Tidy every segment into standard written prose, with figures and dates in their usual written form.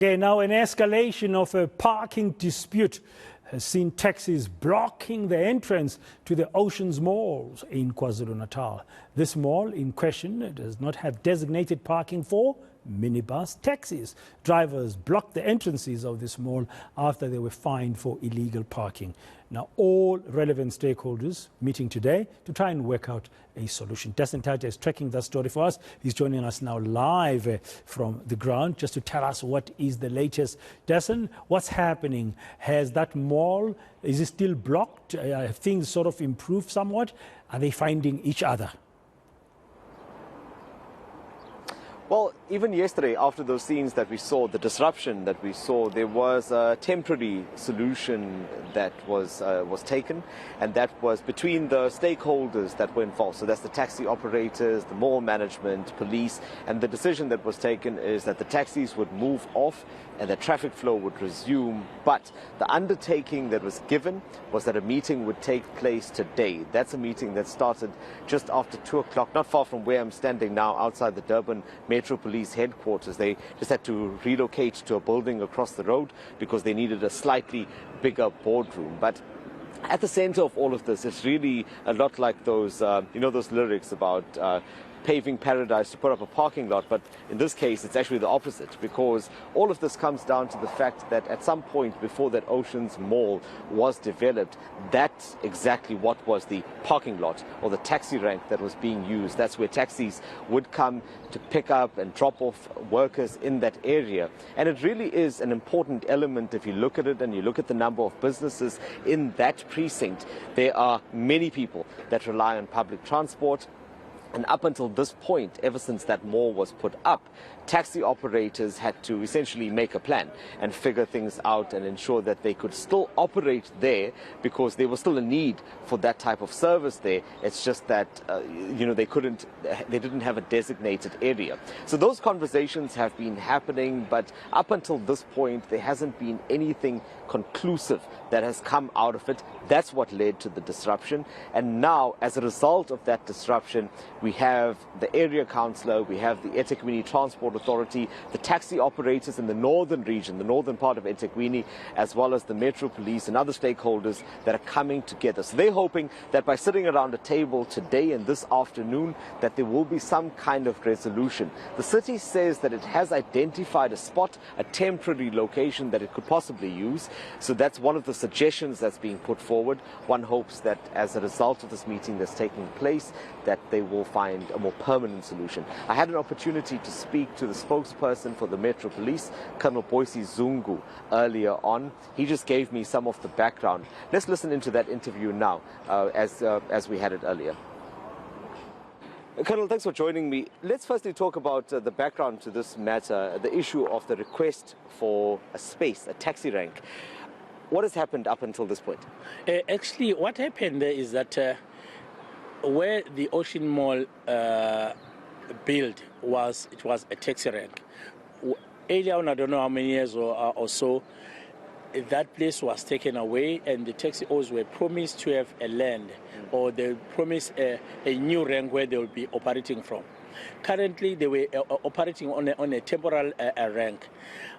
Okay, now an escalation of a parking dispute has seen taxis blocking the entrance to the Oceans Malls in KwaZulu-Natal. This mall in question does not have designated parking for minibus taxis. Drivers blocked the entrances of this mall after they were fined for illegal parking. Now, all relevant stakeholders meeting today to try and work out a solution. Dasen Thathiah is tracking that story for us. He's joining us now live from the ground just to tell us what is the latest. Dasen, what's happening? Has that mall, is it still blocked? Have things sort of improved somewhat? Are they finding each other? Well, even yesterday, after those scenes that we saw, the disruption that we saw, there was a temporary solution that was taken, and that was between the stakeholders that were involved. So that's the taxi operators, the mall management, police, and the decision that was taken is that the taxis would move off and the traffic flow would resume. But the undertaking that was given was that a meeting would take place today. That's a meeting that started just after 2 o'clock, not far from where I'm standing now, outside the Durban Metro Police headquarters. They just had to relocate to a building across the road because they needed a slightly bigger boardroom. But at the center of all of this, it's really a lot like those, those lyrics about paving paradise to put up a parking lot, but in this case it's actually the opposite, because all of this comes down to the fact that at some point before that Oceans Mall was developed, that's exactly what was the parking lot or the taxi rank that was being used. That's where taxis would come to pick up and drop off workers in that area. And it really is an important element if you look at it and you look at the number of businesses in that precinct. There are many people that rely on public transport. And up until this point, ever since that mall was put up, taxi operators had to essentially make a plan and figure things out and ensure that they could still operate there, because there was still a need for that type of service there. It's just that, they didn't have a designated area. So those conversations have been happening, but up until this point, there hasn't been anything conclusive that has come out of it. That's what led to the disruption. And now, as a result of that disruption, we have the area councillor, we have the eThekwini Transport Authority, the taxi operators in the northern region, the northern part of eThekwini, as well as the Metro Police and other stakeholders that are coming together. So they're hoping that by sitting around a table today and this afternoon, that there will be some kind of resolution. The city says that it has identified a spot, a temporary location that it could possibly use. So that's one of the suggestions that's being put forward. One hopes that as a result of this meeting that's taking place, that they will find a more permanent solution. I had an opportunity to speak to the spokesperson for the Metro Police, Colonel Boyce Zungu, earlier on. He just gave me some of the background. Let's listen into that interview now, as we had it earlier. Colonel, thanks for joining me. Let's firstly talk about the background to this matter, the issue of the request for a space, a taxi rank. What has happened up until this point? Actually, what happened there is that where the Ocean Mall built was a taxi rank. Earlier on, I don't know how many years or so, that place was taken away, and the taxi owners were promised to have a land, or they promised a new rank where they will be operating from. Currently, they were operating on a temporal rank.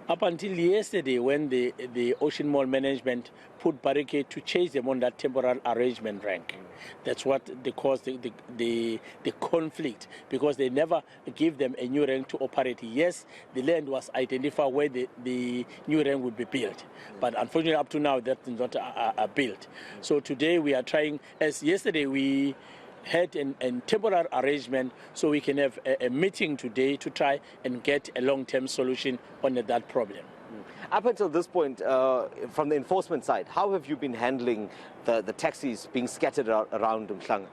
Up until yesterday, when the Ocean Mall management put barricade to change them on that temporal arrangement rank. That's what they caused the conflict, because they never give them a new rank to operate. Yes, the land was identified where the new rank would be built, but unfortunately up to now that is not built. So today we are trying, as yesterday we had a temporary arrangement, so we can have a meeting today to try and get a long-term solution on that problem. Up until this point, from the enforcement side, how have you been handling the taxis being scattered around Mhlanga?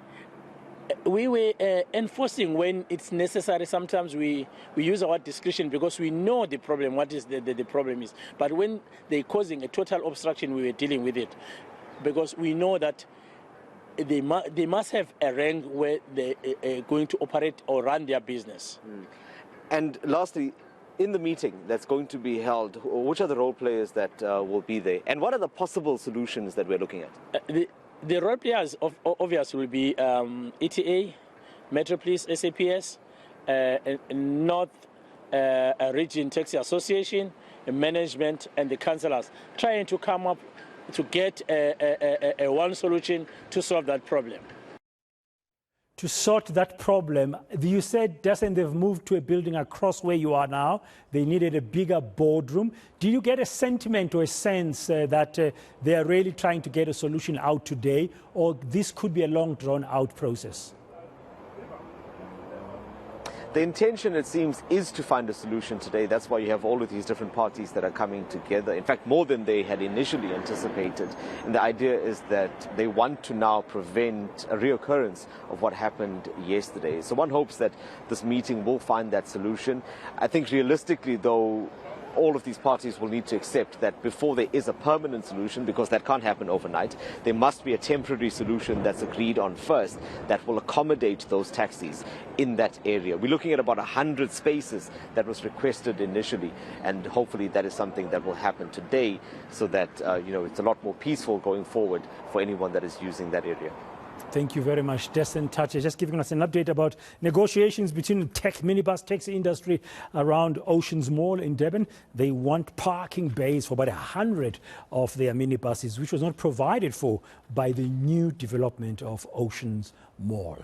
We were enforcing when it's necessary. Sometimes we use our discretion because we know the problem, what is the problem is. But when they're causing a total obstruction, we were dealing with it, because we know that they must have a rank where they are going to operate or run their business. And lastly, in the meeting that's going to be held, which are the role players that will be there? And what are the possible solutions that we're looking at? The role players, obviously, will be ETA, Metro Police, SAPS, North Region Taxi Association, management and the councillors trying to come up to get a one solution to solve that problem. To sort that problem, you said, Dasen, they've moved to a building across where you are now. They needed a bigger boardroom. Do you get a sentiment or a sense that they are really trying to get a solution out today, or this could be a long, drawn-out process? The intention, it seems, is to find a solution today. That's why you have all of these different parties that are coming together. In fact, more than they had initially anticipated. And the idea is that they want to now prevent a reoccurrence of what happened yesterday. So one hopes that this meeting will find that solution. I think realistically, though, all of these parties will need to accept that before there is a permanent solution, because that can't happen overnight, there must be a temporary solution that's agreed on first that will accommodate those taxis in that area. We're looking at about 100 spaces that was requested initially, and hopefully that is something that will happen today so that it's a lot more peaceful going forward for anyone that is using that area. Thank you very much, Dasen Thathiah. Just giving us an update about negotiations between the minibus taxi industry around Oceans Mall in Durban. They want parking bays for about 100 of their minibuses, which was not provided for by the new development of Oceans Mall.